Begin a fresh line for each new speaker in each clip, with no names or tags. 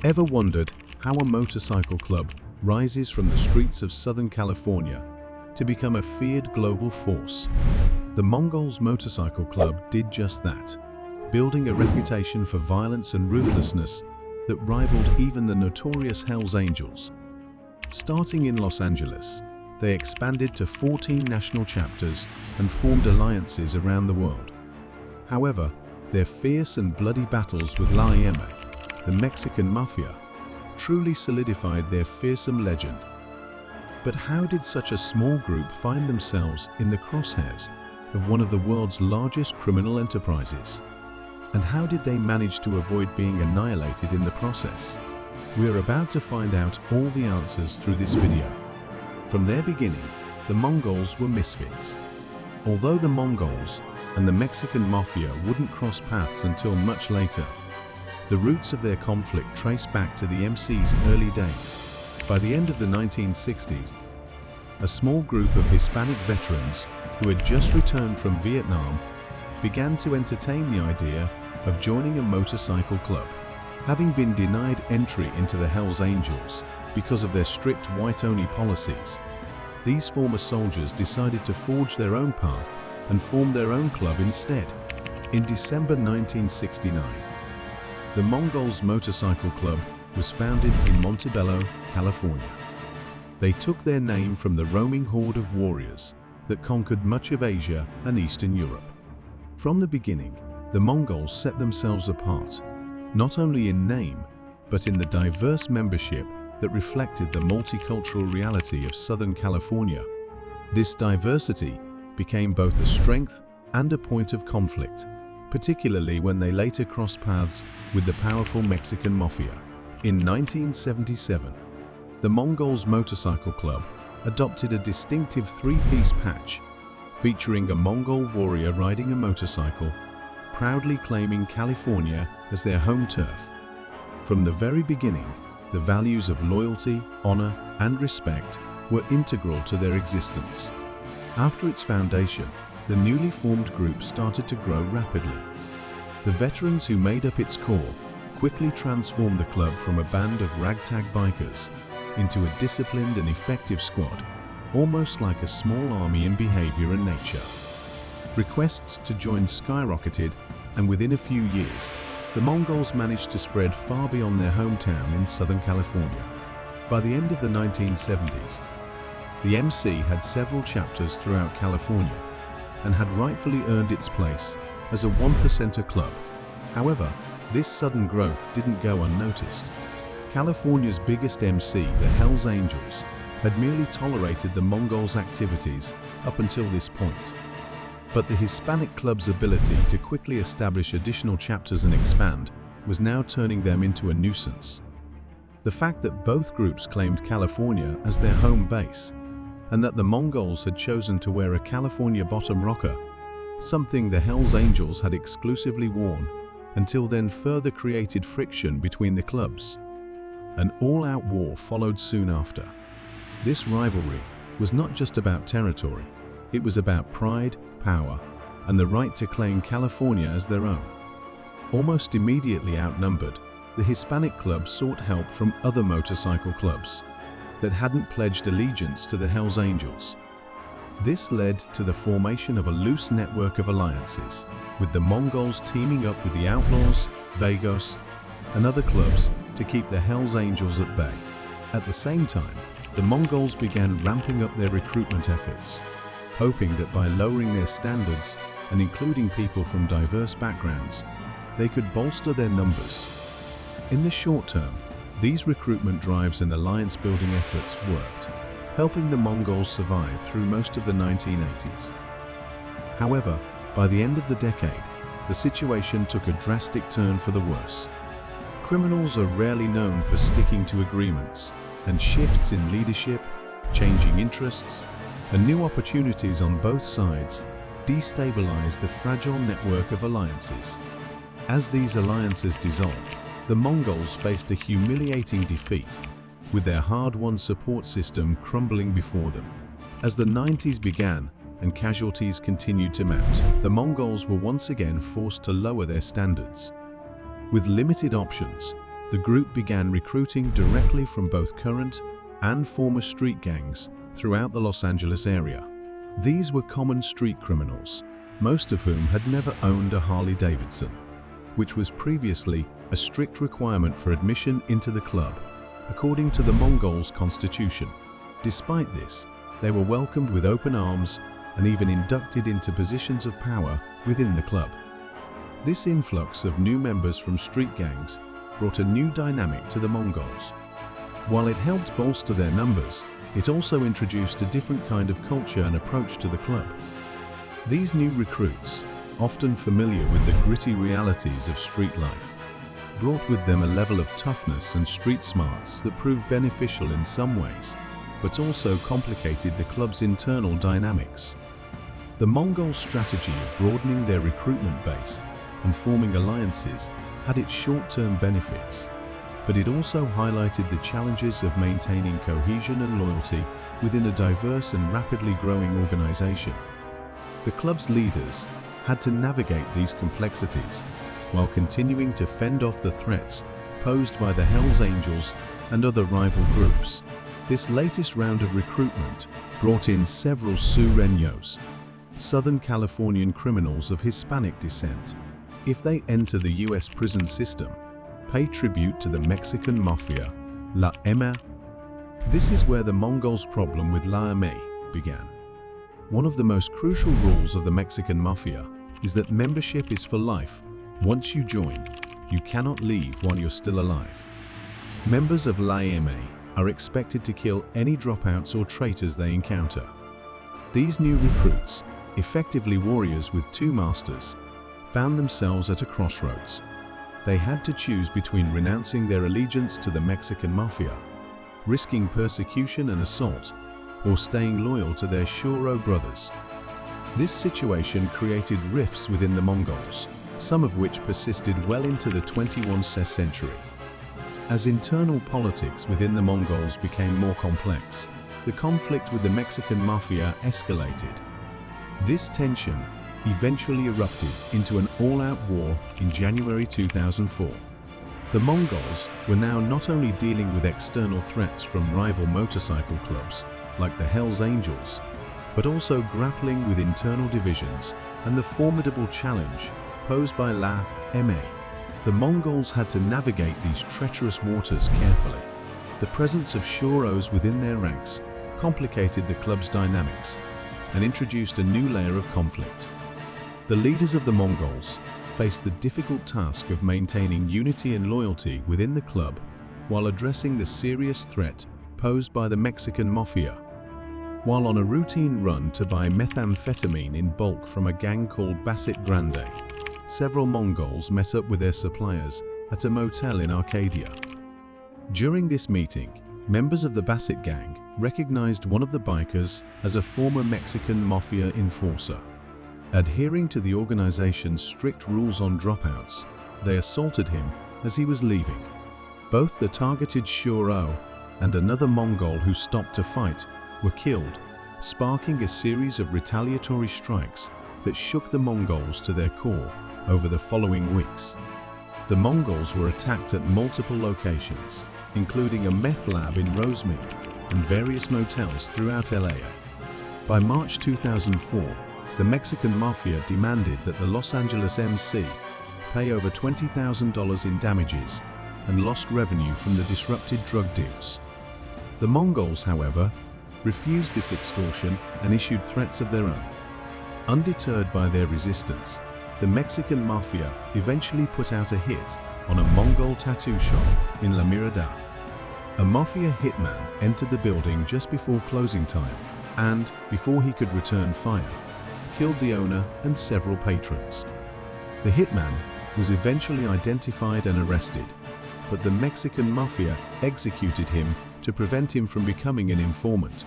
Ever wondered how a motorcycle club rises from the streets of Southern California to become a feared global force? The Mongols Motorcycle Club did just that, building a reputation for violence and ruthlessness that rivaled even the notorious Hells Angels. Starting in Los Angeles, they expanded to 14 national chapters and formed alliances around the world. However, their fierce and bloody battles with LAIME, the Mexican Mafia, truly solidified their fearsome legend. But how did such a small group find themselves in the crosshairs of one of the world's largest criminal enterprises? And how did they manage to avoid being annihilated in the process? We're about to find out all the answers through this video. From their beginning, the Mongols were misfits. Although the Mongols and the Mexican Mafia wouldn't cross paths until much later, the roots of their conflict trace back to the MC's early days. By the end of the 1960s, a small group of Hispanic veterans who had just returned from Vietnam began to entertain the idea of joining a motorcycle club. Having been denied entry into the Hells Angels because of their strict white-only policies, these former soldiers decided to forge their own path and form their own club instead. In December 1969, the Mongols Motorcycle Club was founded in Montebello, California. They took their name from the roaming horde of warriors that conquered much of Asia and Eastern Europe. From the beginning, the Mongols set themselves apart, not only in name, but in the diverse membership that reflected the multicultural reality of Southern California. This diversity became both a strength and a point of conflict, particularly when they later crossed paths with the powerful Mexican Mafia. In 1977, the Mongols Motorcycle Club adopted a distinctive three-piece patch featuring a Mongol warrior riding a motorcycle, proudly claiming California as their home turf. From the very beginning, the values of loyalty, honor, and respect were integral to their existence. After its foundation, the newly formed group started to grow rapidly. The veterans who made up its core quickly transformed the club from a band of ragtag bikers into a disciplined and effective squad, almost like a small army in behavior and nature. Requests to join skyrocketed, and within a few years, the Mongols managed to spread far beyond their hometown in Southern California. By the end of the 1970s, the MC had several chapters throughout California and had rightfully earned its place as a one-percenter club. However, this sudden growth didn't go unnoticed. California's biggest MC, the Hells Angels, had merely tolerated the Mongols' activities up until this point. But the Hispanic club's ability to quickly establish additional chapters and expand was now turning them into a nuisance. The fact that both groups claimed California as their home base, and that the Mongols had chosen to wear a California bottom rocker, something the Hells Angels had exclusively worn, until then further created friction between the clubs. An all-out war followed soon after. This rivalry was not just about territory, it was about pride, power, and the right to claim California as their own. Almost immediately outnumbered, the Hispanic club sought help from other motorcycle clubs that hadn't pledged allegiance to the Hells Angels. This led to the formation of a loose network of alliances, with the Mongols teaming up with the Outlaws, Vagos, and other clubs to keep the Hells Angels at bay. At the same time, the Mongols began ramping up their recruitment efforts, hoping that by lowering their standards and including people from diverse backgrounds, they could bolster their numbers. In the short term, these recruitment drives and alliance-building efforts worked, helping the Mongols survive through most of the 1980s. However, by the end of the decade, the situation took a drastic turn for the worse. Criminals are rarely known for sticking to agreements, and shifts in leadership, changing interests, and new opportunities on both sides destabilized the fragile network of alliances. As these alliances dissolved, the Mongols faced a humiliating defeat, with their hard-won support system crumbling before them. As the 90s began and casualties continued to mount, the Mongols were once again forced to lower their standards. With limited options, the group began recruiting directly from both current and former street gangs throughout the Los Angeles area. These were common street criminals, most of whom had never owned a Harley-Davidson, which was previously a strict requirement for admission into the club, according to the Mongols' constitution. Despite this, they were welcomed with open arms and even inducted into positions of power within the club. This influx of new members from street gangs brought a new dynamic to the Mongols. While it helped bolster their numbers, it also introduced a different kind of culture and approach to the club. These new recruits, often familiar with the gritty realities of street life, brought with them a level of toughness and street smarts that proved beneficial in some ways, but also complicated the club's internal dynamics. The Mongol strategy of broadening their recruitment base and forming alliances had its short-term benefits, but it also highlighted the challenges of maintaining cohesion and loyalty within a diverse and rapidly growing organization. The club's leaders had to navigate these complexities while continuing to fend off the threats posed by the Hells Angels and other rival groups. This latest round of recruitment brought in several sureños, Southern Californian criminals of Hispanic descent. If they enter the US prison system, pay tribute to the Mexican Mafia, LAIME. This is where the Mongols' problem with LAIME began. One of the most crucial rules of the Mexican Mafia is that membership is for life. Once you join, you cannot leave while you're still alive. Members of LAIME are expected to kill any dropouts or traitors they encounter. These new recruits, effectively warriors with two masters, found themselves at a crossroads. They had to choose between renouncing their allegiance to the Mexican Mafia, risking persecution and assault, or staying loyal to their Shuro brothers. This situation created rifts within the Mongols, some of which persisted well into the 21st century. As internal politics within the Mongols became more complex, the conflict with the Mexican Mafia escalated. This tension eventually erupted into an all-out war in January 2004. The Mongols were now not only dealing with external threats from rival motorcycle clubs like the Hells Angels, but also grappling with internal divisions and the formidable challenge posed by LAIME. The Mongols had to navigate these treacherous waters carefully. The presence of Shuros within their ranks complicated the club's dynamics and introduced a new layer of conflict. The leaders of the Mongols faced the difficult task of maintaining unity and loyalty within the club while addressing the serious threat posed by the Mexican Mafia. While on a routine run to buy methamphetamine in bulk from a gang called Basset Grande, several Mongols met up with their suppliers at a motel in Arcadia. During this meeting, members of the Basset gang recognized one of the bikers as a former Mexican Mafia enforcer. Adhering to the organization's strict rules on dropouts, they assaulted him as he was leaving. Both the targeted Shuro and another Mongol who stopped to fight were killed, sparking a series of retaliatory strikes that shook the Mongols to their core over the following weeks. The Mongols were attacked at multiple locations, including a meth lab in Rosemead and various motels throughout LA. By March 2004, the Mexican Mafia demanded that the Los Angeles MC pay over $20,000 in damages and lost revenue from the disrupted drug deals. The Mongols, however, refused this extortion and issued threats of their own. Undeterred by their resistance, the Mexican Mafia eventually put out a hit on a Mongol tattoo shop in La Mirada. A Mafia hitman entered the building just before closing time and, before he could return fire, killed the owner and several patrons. The hitman was eventually identified and arrested, but the Mexican Mafia executed him to prevent him from becoming an informant.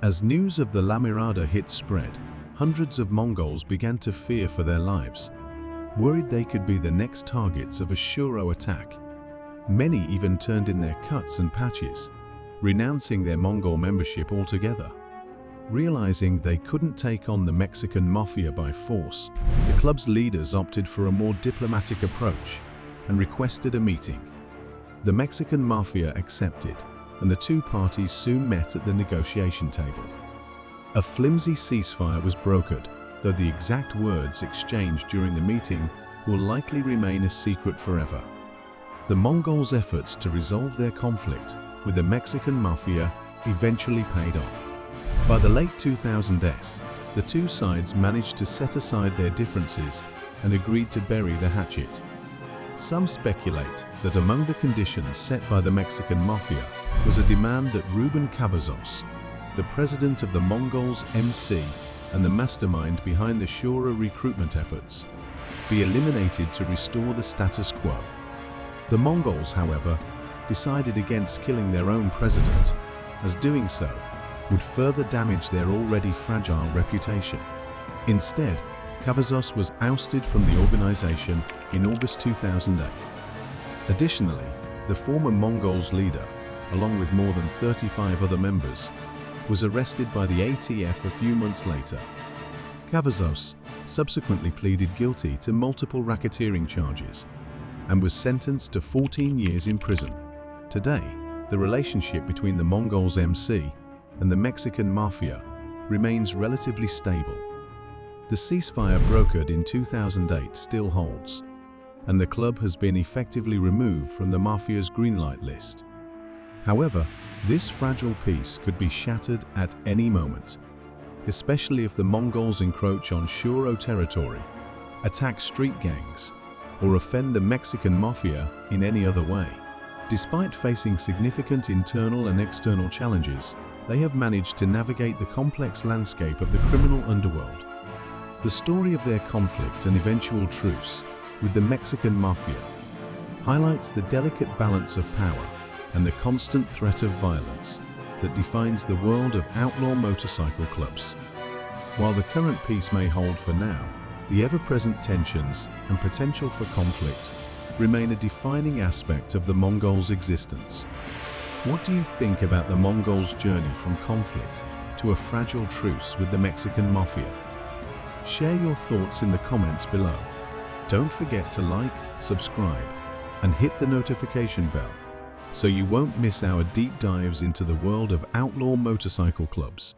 As news of the La Mirada hit spread, hundreds of Mongols began to fear for their lives, worried they could be the next targets of a Shuro attack. Many even turned in their cuts and patches, renouncing their Mongol membership altogether. Realizing they couldn't take on the Mexican Mafia by force, the club's leaders opted for a more diplomatic approach and requested a meeting. The Mexican Mafia accepted, and the two parties soon met at the negotiation table. A flimsy ceasefire was brokered, though the exact words exchanged during the meeting will likely remain a secret forever. The Mongols' efforts to resolve their conflict with the Mexican Mafia eventually paid off. By the late 2000s, the two sides managed to set aside their differences and agreed to bury the hatchet. Some speculate that among the conditions set by the Mexican Mafia was a demand that Ruben Cavazos, the president of the Mongols MC and the mastermind behind the Shura recruitment efforts, be eliminated to restore the status quo. The Mongols, however, decided against killing their own president, as doing so would further damage their already fragile reputation. Instead, Cavazos was ousted from the organization in August 2008. Additionally, the former Mongols leader, along with more than 35 other members, was arrested by the ATF a few months later. Cavazos subsequently pleaded guilty to multiple racketeering charges and was sentenced to 14 years in prison. Today, the relationship between the Mongols MC and the Mexican Mafia remains relatively stable. The ceasefire brokered in 2008 still holds, and the club has been effectively removed from the Mafia's green light list. However, this fragile peace could be shattered at any moment, especially if the Mongols encroach on Shura territory, attack street gangs, or offend the Mexican Mafia in any other way. Despite facing significant internal and external challenges, they have managed to navigate the complex landscape of the criminal underworld. The story of their conflict and eventual truce with the Mexican Mafia highlights the delicate balance of power and the constant threat of violence that defines the world of outlaw motorcycle clubs. While the current peace may hold for now, the ever-present tensions and potential for conflict remain a defining aspect of the Mongols' existence. What do you think about the Mongols' journey from conflict to a fragile truce with the Mexican Mafia? Share your thoughts in the comments below. Don't forget to like, subscribe, and hit the notification bell so you won't miss our deep dives into the world of outlaw motorcycle clubs.